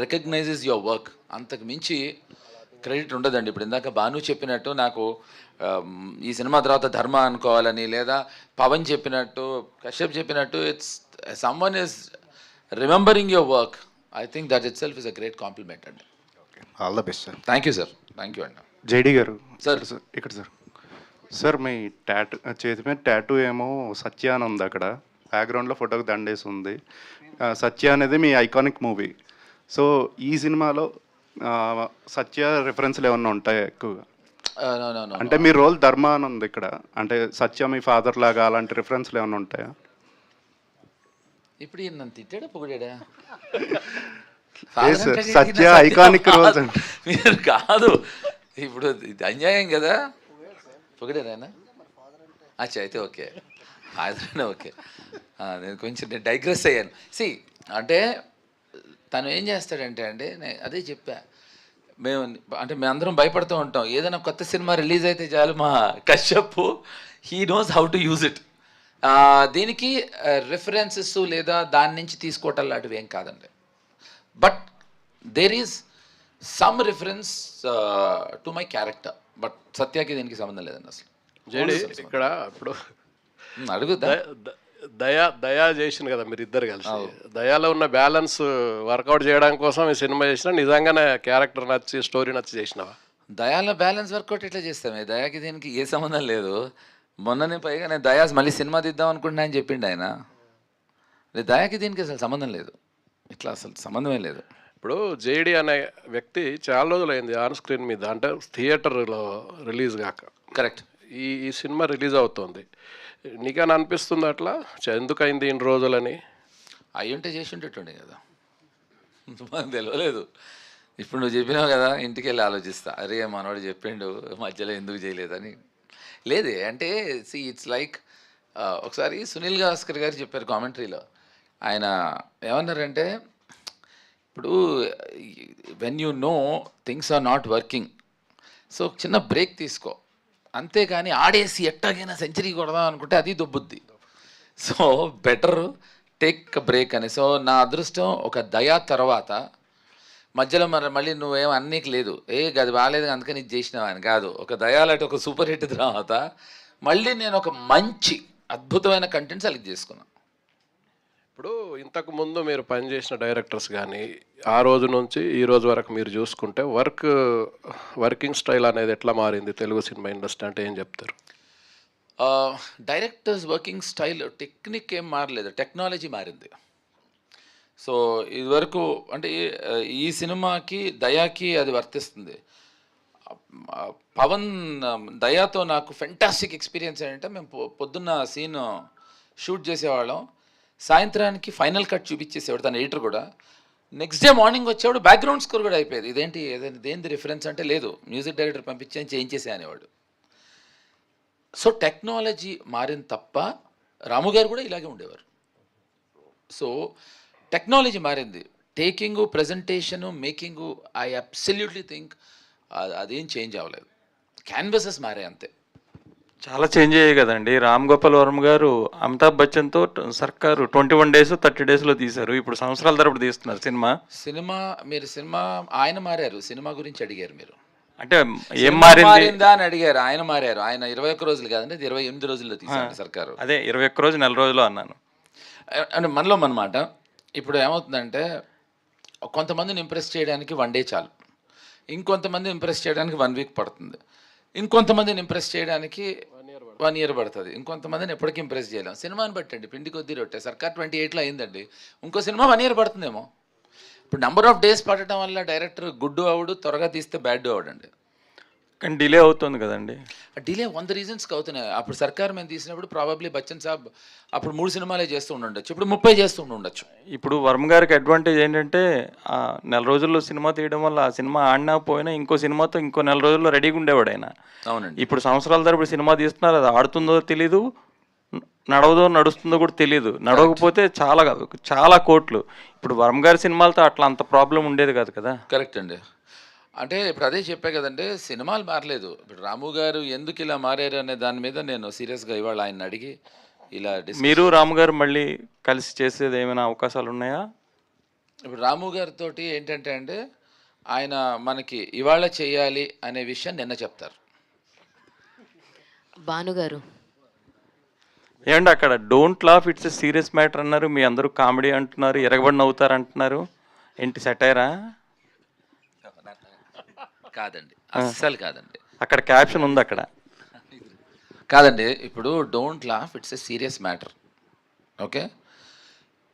recognizes your work, అంతకు మించి క్రెడిట్ ఉండదండి. ఇప్పుడు ఇందాక భాను చెప్పినట్టు నాకు ఈ సినిమా తర్వాత ధర్మ అనుకోవాలని, లేదా పవన్ చెప్పినట్టు, కశ్యప్ చెప్పినట్టు, it's someone is remembering your work. I think that itself is a great compliment అండి. All the best sir. Thank you sir. Thank you అండి. జేడి గారు సార్. ఇక్కడ సార్. సార్ మీ చేతి మీద టాటూ ఏమో సత్య అని ఉంది, అక్కడ బ్యాక్గ్రౌండ్లో ఫోటోకి దండేసి ఉంది. సత్య అనేది మీ ఐకానిక్ మూవీ. సో ఈ సినిమాలో సత్య రిఫరెన్స్లు ఏమన్నా ఉంటాయా ఎక్కువగా? అంటే మీ రోల్ ధర్మ అని ఉంది ఇక్కడ, అంటే సత్య మీ ఫాదర్ లాగా అలాంటి రిఫరెన్స్లు ఏమన్నా ఉంటాయా? ఇప్పుడు నన్ను తిట్టాడా పొగిడా? సత్య ఐకానిక్ రోల్స్ అంటే మీరు కాదు, ఇప్పుడు ఇది అన్యాయం కదా. పొగిడారా? అచ్చా, అయితే ఓకే, ఫాదర్ ఓకే. నేను కొంచెం డైగ్రెస్ అయ్యాను. సి అంటే తను ఏం చేస్తాడంటే అండి, నేను అదే చెప్పా, మేమందరం భయపడుతూ ఉంటాం, ఏదైనా కొత్త సినిమా రిలీజ్ అయితే చాలు మా Kashyap he knows how to use it. దీనికి రిఫరెన్సెస్ లేదా దాని నుంచి తీసుకోవటం లాంటివి ఏం కాదండి. But there is some reference to my character, but సత్యాకి దీనికి సంబంధం లేదండి అసలు. జేడి ఇక్కడ ఇప్పుడు అడుగుతా, దయా చేసిన కదా మీరు ఇద్దరు కలిసి, దయాలో ఉన్న బ్యాలెన్స్ వర్కౌట్ చేయడం కోసం ఈ సినిమా చేసిన, నిజంగానే క్యారెక్టర్ నచ్చి స్టోరీ నచ్చి చేసినావా? దయాలో బ్యాలెన్స్ వర్కౌట్ ఎట్లా చేస్తామే? దయాకి దీనికి ఏ సంబంధం లేదు. మొన్ననే పైగా నేను దయా మళ్ళీ సినిమా తీద్దాం అనుకుంటున్నా అని చెప్పిండు ఆయన. దయాకి దీనికి అసలు సంబంధం లేదు, ఇట్లా అసలు సంబంధమే లేదు. ఇప్పుడు జేడి అనే వ్యక్తి చాలా రోజులు అయింది ఆన్ స్క్రీన్ మీద, అంటే థియేటర్లో రిలీజ్ కాక. కరెక్ట్. ఈ సినిమా రిలీజ్ అవుతుంది, నీకని అనిపిస్తుంది అట్లా ఎందుకు అయింది ఇన్ని రోజులని? అయ్యి ఉంటే చేసి ఉంటేటుండే కదా, మాకు తెలియలేదు. ఇప్పుడు నువ్వు చెప్పినావు కదా, ఇంటికి వెళ్ళి ఆలోచిస్తా, అరే మనవాడు చెప్పిండు మధ్యలో ఎందుకు చేయలేదని. లేదే అంటే సి ఇట్స్ లైక్ ఒకసారి సునీల్ గవాస్కర్ గారు చెప్పారు కామెంటరీలో. ఆయన ఏమన్నారంటే, ఇప్పుడు when you know things are not working, so చిన్న బ్రేక్ తీసుకో, అంతేగాని ఆడేసి ఎట్టాగైనా సెంచరీ కొడదాం అనుకుంటే అది దొబ్బుద్ది. సో బెటర్ టేక్ బ్రేక్ అని. సో నా అదృష్టం ఒక దయా తర్వాత మధ్యలో మళ్ళీ నువ్వేం అన్నీకి లేదు, అది బాగాలేదు అందుకని ఇది చేసినావా అని కాదు, ఒక దయాలంటే ఒక సూపర్ హిట్ తర్వాత మళ్ళీ నేను ఒక మంచి అద్భుతమైన కంటెంట్ సెలెక్ట్ చేసుకున్నాను. ఇప్పుడు ఇంతకు ముందు మీరు పనిచేసిన డైరెక్టర్స్ కానీ ఆ రోజు నుంచి ఈ రోజు వరకు మీరు చూసుకుంటే వర్కింగ్ స్టైల్ అనేది ఎట్లా మారింది తెలుగు సినిమా ఇండస్ట్రీ అంటే ఏం చెప్తారు? డైరెక్టర్స్ వర్కింగ్ స్టైల్ టెక్నిక్ ఏం మారలేదు, టెక్నాలజీ మారింది. సో ఇదివరకు అంటే ఈ సినిమాకి దయాకి అది వర్తిస్తుంది. పవన్ దయాతో నాకు ఫెంటాస్టిక్ ఎక్స్పీరియన్స్ ఏంటంటే, మేము పొద్దున్న సీన్ షూట్ చేసేవాళ్ళం, సాయంత్రానికి ఫైనల్ కట్ చూపించేసేవాడు తన ఎడిటర్ కూడా. నెక్స్ట్ డే మార్నింగ్ వచ్చేవాడు బ్యాక్గ్రౌండ్ స్కోర్ కూడా అయిపోయేది. దేనిది రిఫరెన్స్ అంటే లేదు, మ్యూజిక్ డైరెక్టర్ పంపించాను చేయించేసే అనేవాడు. సో టెక్నాలజీ మారింది తప్ప రాము గారు కూడా ఇలాగే ఉండేవారు. సో టెక్నాలజీ మారింది, taking, presentation, making, I absolutely think అదేం చేంజ్ అవ్వలేదు, క్యాన్వసెస్ మారే అంతే. చాలా చేంజ్ అయ్యాయి కదండి. రామ్ గోపాల్ వర్మ గారు అమితాబ్ బచ్చన్తో సర్కారు 21 days 30 daysలో తీశారు, ఇప్పుడు సంవత్సరాల తరపుడు తీస్తున్నారు సినిమా ఆయన మారారు. సినిమా గురించి అడిగారు మీరు, అంటే ఏం మారిందా అని అడిగారు. ఆయన మారారు, ఆయన 21 రోజులు కాదండి, 28 రోజుల్లో తీశారు సర్కారు. అదే 21 రోజు నెల రోజులు అన్నాను. అంటే మనలో అన్నమాట. ఇప్పుడు ఏమవుతుందంటే, కొంతమందిని ఇంప్రెస్ చేయడానికి 1 day చాలు, ఇంకొంతమంది ఇంప్రెస్ చేయడానికి 1 week పడుతుంది. ఇంకొంతమందిని ఇంప్రెస్ చేయడానికి 1 year పడుతుంది, ఇంకొంతమందిని ఎప్పటికీ ఇంప్రెస్ చేయలేం. సినిమాని బట్టండి, పిండి కొద్దీ రొట్టె. సర్కార్ 28లో అయిందండి, ఇంకో సినిమా 1 year పడుతుందేమో. ఇప్పుడు నెంబర్ ఆఫ్ డేస్ పడటం వల్ల డైరెక్టర్ గుడ్డు అవుడు, త్వరగా తీస్తే బ్యాడ్ అవడండి. కానీ డిలే అవుతుంది కదండి. డిలే 100 రీజన్స్కి అవుతున్నాయి. అప్పుడు సర్కార్ మేము తీసినప్పుడు ప్రాబబ్లీ బచ్చన్ సాబ్ అప్పుడు 3 సినిమాలే చేస్తూ ఉండొచ్చు, ఇప్పుడు 30 చేస్తూ ఉండొచ్చు. ఇప్పుడు వర్మ గారికి అడ్వాంటేజ్ ఏంటంటే నెల రోజుల్లో సినిమా తీయడం వల్ల ఆ సినిమా ఆడినా పోయినా ఇంకో సినిమాతో ఇంకో నెల రోజుల్లో రెడీగా ఉండేవాడు ఆయన. అవునండి. ఇప్పుడు సంవత్సరాల తరబడి సినిమా తీస్తున్నారు, అది ఆడుతుందో తెలీదు, నడుస్తుందో కూడా తెలియదు. నడవకపోతే చాలా కోట్లు. ఇప్పుడు వర్మ గారి సినిమాలతో అట్లా అంత ప్రాబ్లం ఉండేది కాదు కదా. కరెక్ట్ అండి. అంటే ఇప్పుడు అదే చెప్పే కదండి, సినిమాలు మారలేదు. ఇప్పుడు రాము గారు ఎందుకు ఇలా మారారు అనే దాని మీద నేను సీరియస్గా ఇవాళ ఆయన అడిగి ఇలా మీరు రాము గారు మళ్ళీ కలిసి చేసేది ఏమైనా అవకాశాలు ఉన్నాయా? ఇప్పుడు రాము గారితో ఏంటంటే అండి, ఆయన మనకి ఇవాళ చేయాలి అనే విషయం నిన్న చెప్తారు. భానుగారు ఏమండి అక్కడ don't laugh it's a serious matter అన్నారు, మీ అందరూ కామెడీ అంటున్నారు, ఎరగబడి నవ్వుతారు అంటున్నారు, ఏంటి సెటైరా? కాదండి, అస్సలు కాదండి. అక్కడ క్యాప్షన్ ఉంది అక్కడ. కాదండి, ఇప్పుడు don't laugh it's a serious matter. Okay,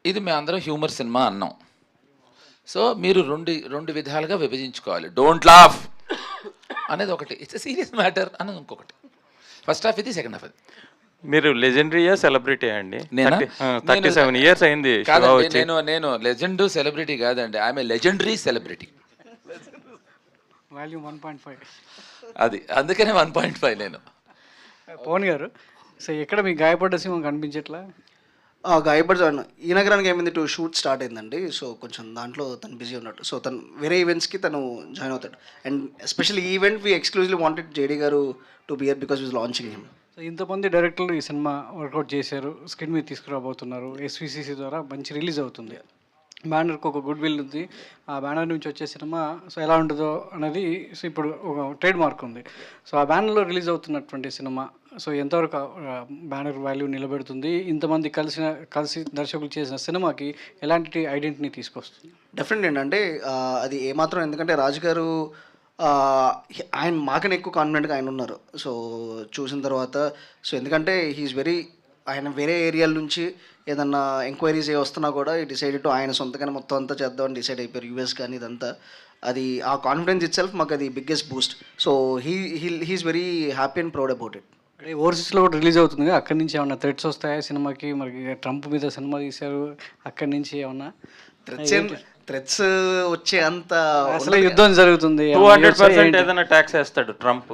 ఇది మేము అందరం హ్యూమర్ సినిమా అన్నాం. సో మీరు రెండు విధాలుగా విభజించుకోవాలి. డోంట్ లాఫ్ అనేది ఒకటి, ఇట్స్ ఎ సీరియస్ మ్యాటర్ అనేది ఇంకొకటి. ఫస్ట్ హాఫ్ ఇది, సెకండ్ హాఫ్ అది. మీరు లెజెండరీయా సెలబ్రిటీ అండి? 37 years అయింది. కాదండి, నేను లెజెండ్ సెలబ్రిటీ కాదండి, I'm a legendary celebrity. Volume 1.5 అది అందుకనే 1.5 నేను. పవన్ గారు, సో ఎక్కడ మీ గాయపడ్డ సింహం కనిపించట్లా? గాయపడి ఈ నగరానికి ఏమైంది, షూట్ స్టార్ట్ అయిందండి. సో కొంచెం దాంట్లో తను బిజీ ఉన్నట్టు. సో తను వేరే ఈవెంట్స్కి తను జాయిన్ అవుతాడు. అండ్ ఎస్పెషల్లీ ఈ event we exclusively wanted JD గారు to be here because we's launching him. So ఇంతమంది డైరెక్టర్లు ఈ సినిమా వర్కౌట్ చేశారు, స్క్రీన్ మీద తీసుకురాబోతున్నారు, SVCC ద్వారా మంచి రిలీజ్ అవుతుంది. బ్యానర్కి ఒక గుడ్ విల్ ఉంది. ఆ బ్యానర్ నుంచి వచ్చే సినిమా సో ఎలా ఉంటుందో అనేది సో ఇప్పుడు ఒక ట్రేడ్ మార్క్ ఉంది. సో ఆ బ్యానర్లో రిలీజ్ అవుతున్నటువంటి సినిమా సో ఎంతవరకు బ్యానర్ వాల్యూ నిలబెడుతుంది, ఇంతమంది కలిసి దర్శకులు చేసిన సినిమాకి ఎలాంటి ఐడెంటిటీని తీసుకొస్తుంది? డెఫినెట్ ఏంటంటే అది ఏమాత్రం, ఎందుకంటే రాజు గారు ఆయన మాకనే ఎక్కువ కాన్ఫిడెంట్గా ఆయన ఉన్నారు. సో చూసిన తర్వాత సో ఎందుకంటే హీఈస్ ఆయన వేరే ఏరియాల నుంచి ఏదన్నా ఎంక్వైరీస్ వస్తున్నా కూడా ఈ డిసైడెడ్ టు ఆయన సొంతగానే మొత్తం అంతా చేద్దామని డిసైడ్ అయిపోయారు. US కానీ ఇదంతా, అది ఆ కాన్ఫిడెన్స్ ఇట్ సెల్ఫ్ మాకు అది biggest boost. So he is very happy and proud about it. ఓవర్సీస్లో కూడా రిలీజ్ అవుతుంది, అక్కడి నుంచి ఏమన్నా థ్రెట్స్ వస్తాయా సినిమాకి? మరి ట్రంప్ మీద సినిమా తీశారు, అక్కడి నుంచి ఏమన్నా థ్రెట్స్ వచ్చే అంత అసలు యుద్ధం జరుగుతుంది, 200% ఏదైనా ట్యాక్స్ వేస్తాడు ట్రంప్.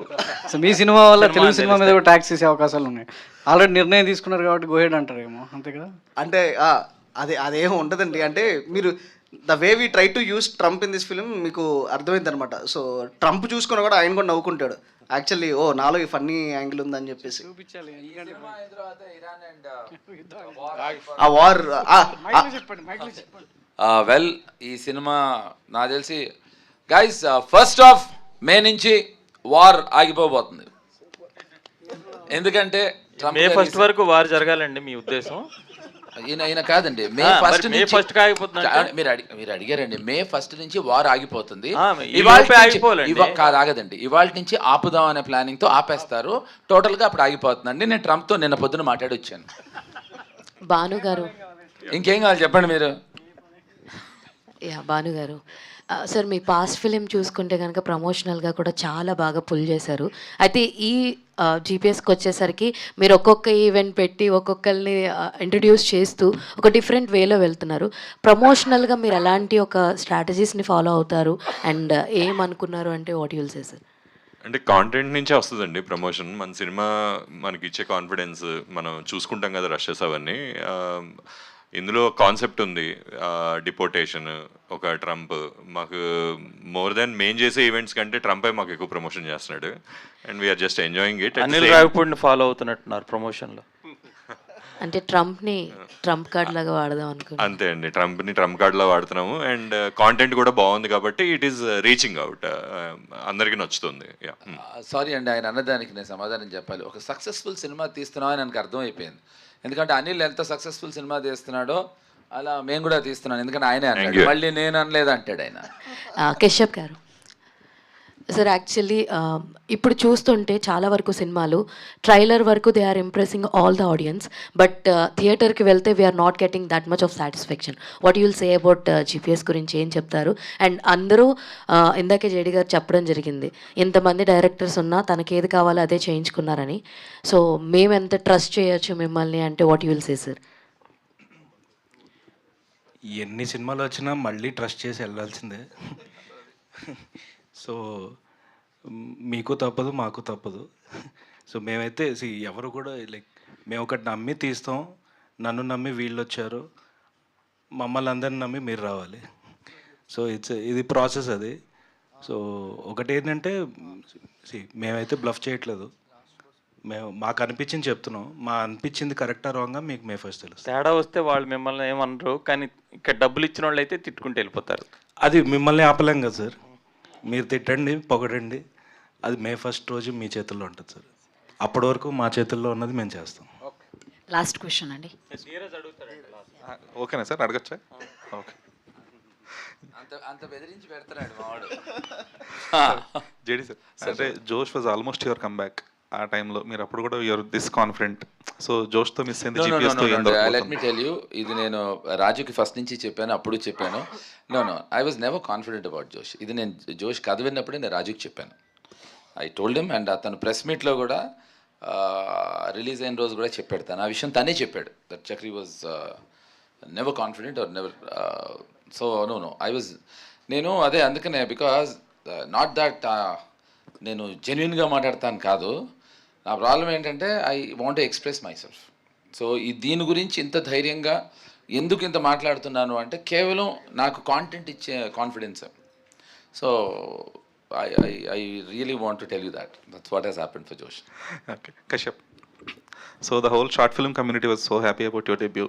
సో మీ సినిమా వల్ల తెలుగు సినిమా మీద కూడా ట్యాక్స్ వేసే అవకాశాలు ఉన్నాయి. ఆల్రెడీ నిర్ణయం తీసుకున్నారు కాబట్టి గోహెడ్ అంటారేమో, అంతే కదా? అంటే అదేం ఉండదండి. అంటే మీరు the way we try to use Trump in this film మీకు అర్థమైంది అనమాట. సో ట్రంప్ చూసుకుని కూడా ఆయన కూడా నవ్వుకుంటాడు యాక్చువల్లీ, నాలో ఈ ఫన్నీ యాంగిల్ ఉందని చెప్పేసి చూపించాలి. ఆ వార్ వెల్, ఈ సినిమా నాకు తెలిసి గైస్ 1st of May నుంచి వార్ ఆగిపోబోతుంది. ఎందుకంటే May 1st వరకు వార్ జరగాలండి మీ ఉద్దేశం? ఈయన కాదండి, May 1st నుంచి మీరు అడిగారండి, May 1st నుంచి వార్ ఆగిపోతుంది. కాదు, ఆగదండి, ఇవాళ నుంచి ఆపుదాం అనే ప్లానింగ్ తో ఆపేస్తారు. టోటల్ గా అప్పుడు ఆగిపోతుందండి. నేను ట్రంప్ తో నిన్న పొద్దున మాట్లాడి వచ్చాను. భానుగారు, ఇంకేం కావాలి చెప్పండి మీరు. భానుగారు సార్, మీ పాస్ట్ ఫిలిం చూసుకుంటే కనుక ప్రమోషనల్గా కూడా చాలా బాగా పుల్ చేశారు. అయితే ఈ GPSకి వచ్చేసరికి మీరు ఒక్కొక్క ఈవెంట్ పెట్టి ఒక్కొక్కరిని ఇంట్రడ్యూస్ చేస్తూ ఒక డిఫరెంట్ వేలో వెళ్తున్నారు. ప్రమోషనల్గా మీరు ఎలాంటి ఒక స్ట్రాటజీస్ని ఫాలో అవుతారు అండ్ ఏమనుకున్నారు అంటే వాట్ యుల్ సే సార్? అంటే కాంటెంట్ నుంచే వస్తుందండి ప్రమోషన్. మన సినిమా మనకి ఇచ్చే కాన్ఫిడెన్స్ మనం చూసుకుంటాం కదా, రషెస్ అవన్నీ. ఇందులో కాన్సెప్ట్ ఉంది, డిపోటేషన్, ఒక ట్రంప్. మాకు మోర్ దెన్ మెయిన్ చేసే ఈవెంట్స్ కంటే ట్రంపే మాకు ఎక్కువ ప్రమోషన్ చేస్తున్నాడు. And we're just enjoying it. Anil రావిపూడిని ఫాలో అవుతున్నట్టున్నారు ప్రమోషన్లో. అంటే ట్రంప్ని ట్రంప్ కార్డ్ లాగా వాడదాం అనుకుంటున్నాను. అంతే అండి, ట్రంప్ని ట్రంప్ కార్డ్లో వాడుతున్నాము. అండ్ కాంటెంట్ కూడా బాగుంది కాబట్టి ఇట్ ఈస్ రీచింగ్ అవుట్, అందరికీ నచ్చుతుంది. సారీ అండి, ఆయన అన్నదానికి నేను సమాధానం చెప్పాలి. ఒక సక్సెస్ఫుల్ సినిమా తీస్తున్నామని నాకు అర్థమైపోయింది. ఎందుకంటే అనిల్ ఎంత సక్సెస్ఫుల్ సినిమా తీస్తున్నాడో అలా మేము కూడా తీస్తున్నాను. ఎందుకంటే ఆయనే అన్నాడు, మళ్ళీ నేను అనలేదు అంటాడు ఆయన. కశ్యప్ గారు సార్, యాక్చువల్లీ ఇప్పుడు చూస్తుంటే చాలా వరకు సినిమాలు ట్రైలర్ వరకు they are impressing all the audience, but థియేటర్కి వెళ్తే we're not getting that much of satisfaction. What you'll say about GPS గురించి ఏం చెప్తారు? అండ్ అందరూ ఇందాకే జేడి గారు చెప్పడం జరిగింది, ఇంతమంది డైరెక్టర్స్ ఉన్నా తనకి ఏది కావాలో అదే చేయించుకున్నారని. సో మేము ఎంత ట్రస్ట్ చేయొచ్చు మిమ్మల్ని అంటే వాట్ యుల్ సే సార్? ఎన్ని సినిమాలు వచ్చినా మళ్ళీ ట్రస్ట్ చేసి వెళ్ళాల్సిందే. సో మీకు తప్పదు, మాకు తప్పదు. సో మేమైతే ఎవరు కూడా లైక్ మేము ఒకటి నమ్మి తీస్తాం, నన్ను నమ్మి వీళ్ళు వచ్చారు, మమ్మల్ని అందరిని నమ్మి మీరు రావాలి. సో ఇది ప్రాసెస్ అది. సో ఒకటి ఏంటంటే మేమైతే బ్లఫ్ చేయట్లేదు, మేము మాకు అనిపించింది చెప్తున్నాం, మా అనిపించింది కరెక్టా రాంగా మీకు మే ఫస్ట్ తెలుసు. తేడా వస్తే వాళ్ళు మిమ్మల్ని ఏమనరు, కానీ ఇక్కడ డబ్బులు ఇచ్చిన వాళ్ళు అయితే తిట్టుకుంటూ వెళ్ళిపోతారు. అది మిమ్మల్ని ఆపలేం కదా సార్. మీరు తిట్టండి, పొగడండి, అది మే ఫస్ట్ రోజు మీ చేతుల్లో ఉంటుంది సార్. అప్పటి వరకు మా చేతుల్లో ఉన్నది మేము చేస్తాం. లాస్ట్ క్వశ్చన్ అండి. ఓకేనా సార్, అడగచ్చా? ఓకే. అంత బెదిరించి పెడతాడు మావాడు. జేడి సార్, అంటే Josh was almost your comeback. ఆ టైంలో మీరు అప్పుడు కూడా యువర్ దిస్ కాన్ఫిడెంట్. సో జోష్తో మిస్ అయింది. లెట్ మీ టెల్ యూ, ఇది నేను రాజుకి ఫస్ట్ నుంచి చెప్పాను, అప్పుడు చెప్పాను. No I was never confident about Josh. ఇది నేను జోష్ కథ విన్నప్పుడే నేను రాజుకి చెప్పాను. ఐ టోల్డ్ హిమ్, అండ్ అతను ప్రెస్ మీట్లో కూడా రిలీజ్ అయిన రోజు కూడా చెప్పాడు, తను ఆ విషయం తనే చెప్పాడు, that Chakri was never confident or never. So no I was, నేను అదే అందుకనే, బికాజ్ నాట్ దట్ నేను జెన్యున్గా మాట్లాడతాను కాదు, నా ప్రాబ్లం ఏంటంటే I want to express my self. So దీని గురించి ఇంత ధైర్యంగా ఎందుకు ఇంత మాట్లాడుతున్నాను అంటే కేవలం నాకు కాంటెంట్ ఇచ్చే confidence. So I really want to tell you that. That's what has happened for Josh. Okay. Kashyap. So the whole short film community was so happy about your debut.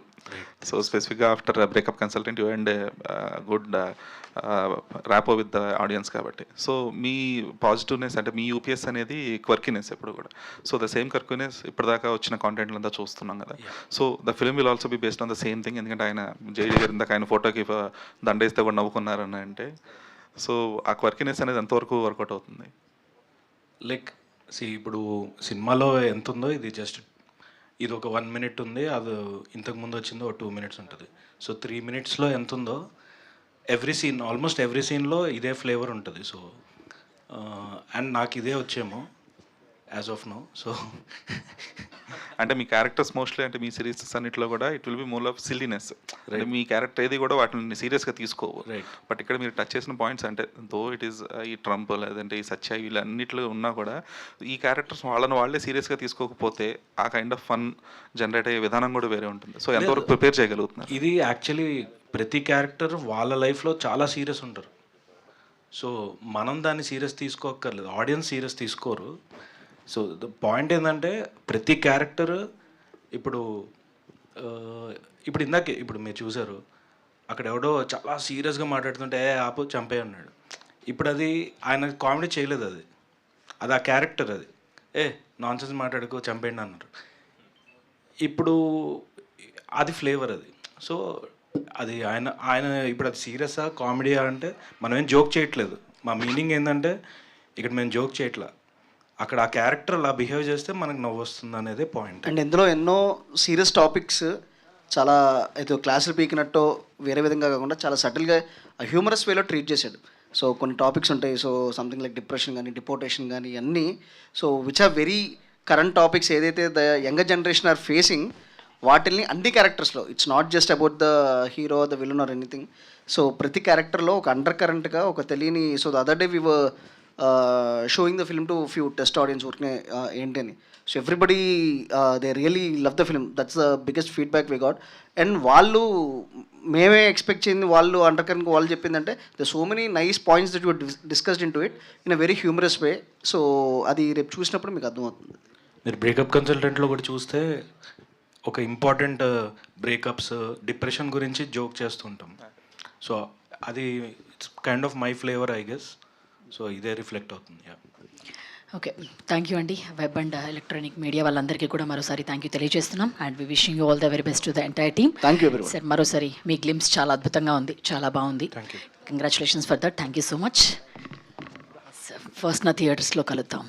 So specifically after a breakup consultant, you earned a good rapport with the audience kabatti. So me positiveness ante me UPS anedi quirkiness eppudu kuda. So the same quirkiness ippudaka vachina content landa chustunnam kada. So the film will also be based on the same thing. Endukante ayana JD garu indaka ayana photo ki dandeste kuda navvukunnarana ante. So ఆ క్వర్కినెస్ అనేది ఎంతవరకు work out అవుతుంది? Like ఇప్పుడు సినిమాలో ఎంత ఉందో ఇది just ఇది ఒక 1 minute ఉంది, అది ఇంతకుముందు వచ్చిందో 2 minutes ఉంటుంది. సో 3 minutesలో ఎంత ఉందో ఎవ్రీ సీన్, ఆల్మోస్ట్ ఎవ్రీ సీన్లో ఇదే ఫ్లేవర్ ఉంటుంది. సో అండ్ నాకు ఇదే వచ్చేమో యాజ్ ఆఫ్ నో. సో అంటే మీ క్యారెక్టర్స్ మోస్ట్లీ అంటే మీ సిరీసెస్ అన్నింటిలో కూడా it will be more of silliness. అంటే మీ క్యారెక్టర్ ఏది కూడా వాటిని సీరియస్గా తీసుకోవు. బట్ ఇక్కడ మీరు టచ్ చేసిన పాయింట్స్ అంటే దో ఇట్ ఈస్ ఈ ట్రంప్ లేదంటే ఈ సత్య వీళ్ళన్నిట్లో ఉన్నా కూడా ఈ క్యారెక్టర్స్ వాళ్ళే సీరియస్గా తీసుకోకపోతే ఆ కైండ్ ఆఫ్ ఫన్ జనరేట్ అయ్యే విధానం కూడా వేరే ఉంటుంది. సో ఎంతవరకు ప్రిపేర్ చేయగలుగుతున్నారు? ఇది యాక్చువల్లీ ప్రతి క్యారెక్టర్ వాళ్ళ లైఫ్లో చాలా సీరియస్ ఉంటారు. సో మనం దాన్ని సీరియస్ తీసుకోక్కర్లేదు, ఆడియన్స్ సీరియస్ తీసుకోరు. సో ద పాయింట్ ఏంటంటే ప్రతి క్యారెక్టర్ ఇప్పుడు ఇప్పుడు మీరు చూసారు, అక్కడ ఎవడో చాలా సీరియస్గా మాట్లాడుతుంటే ఆపు చంపే అన్నాడు. ఇప్పుడు అది ఆయన కామెడీ చేయలేదు, అది ఆ క్యారెక్టర్, అది నాన్సెన్స్ మాట్లాడుకో చంపేయండి అన్నారు. ఇప్పుడు అది ఫ్లేవర్ అది. సో అది ఆయన ఇప్పుడు అది సీరియసా కామెడీయా అంటే మనం ఏం జోక్ చేయట్లేదు. మా మీనింగ్ ఏంటంటే ఇక్కడ మేము జోక్ చేయట్లా, అక్కడ ఆ క్యారెక్టర్ అలా బిహేవ్ చేస్తే మనకు నవ్వు వస్తుంది అనేది పాయింట్. అండ్ ఇందులో ఎన్నో సీరియస్ టాపిక్స్ చాలా ఏదో క్లాసులు పీకినట్టు వేరే విధంగా కాకుండా చాలా సటిల్గా హ్యూమరస్ వేలో ట్రీట్ చేశాడు. సో కొన్ని టాపిక్స్ ఉంటాయి, సో సంథింగ్ లైక్ డిప్రెషన్ కానీ డిపోర్టేషన్ కానీ అన్నీ, so which are very current topics ఏదైతే the younger generation are facing, వాటిల్ని అన్ని క్యారెక్టర్స్లో it's not just about the hero the villain or anything. So ప్రతి క్యారెక్టర్లో ఒక అండర్ కరెంట్గా ఒక తెలియని, so the other day we were showing the film to few test audience ఊరికే ఏంటని. So everybody they really love the film, that's the biggest feedback we got. And వాళ్ళు మేమే ఎక్స్పెక్ట్ చేయింది వాళ్ళు అండర్ కరెంట్ వాళ్ళు చెప్పిందంటే the so many nice points that you discussed into it in a very humorous way. So అది రేపు చూసినప్పుడు మీకు అర్థమవుతుంది. మీరు బ్రేకప్ కన్సల్టెంట్లో కూడా చూస్తే ఒక ఇంపార్టెంట్ బ్రేకప్స్ డిప్రెషన్ గురించి జోక్ చేస్తుంటాం. సో అది it's kind of my flavour I guess. So ఇదే రిఫ్లెక్ట్ అవుతుంది. ఓకే, థ్యాంక్ యూ అండి. వెబ్ అండ్ ఎలక్ట్రానిక్ మీడియా వాళ్ళందరికీ కూడా మరోసారి థ్యాంక్ యూ తెలియజేస్తున్నాం. And we wishing you all the very best to the entire team. Thank you everyone. Sir మరోసారి మీ glimpse చాలా అద్భుతంగా ఉంది, చాలా బాగుంది. Congratulations for that. Thank you so much. First నా థియేటర్స్లో కలుద్దాం.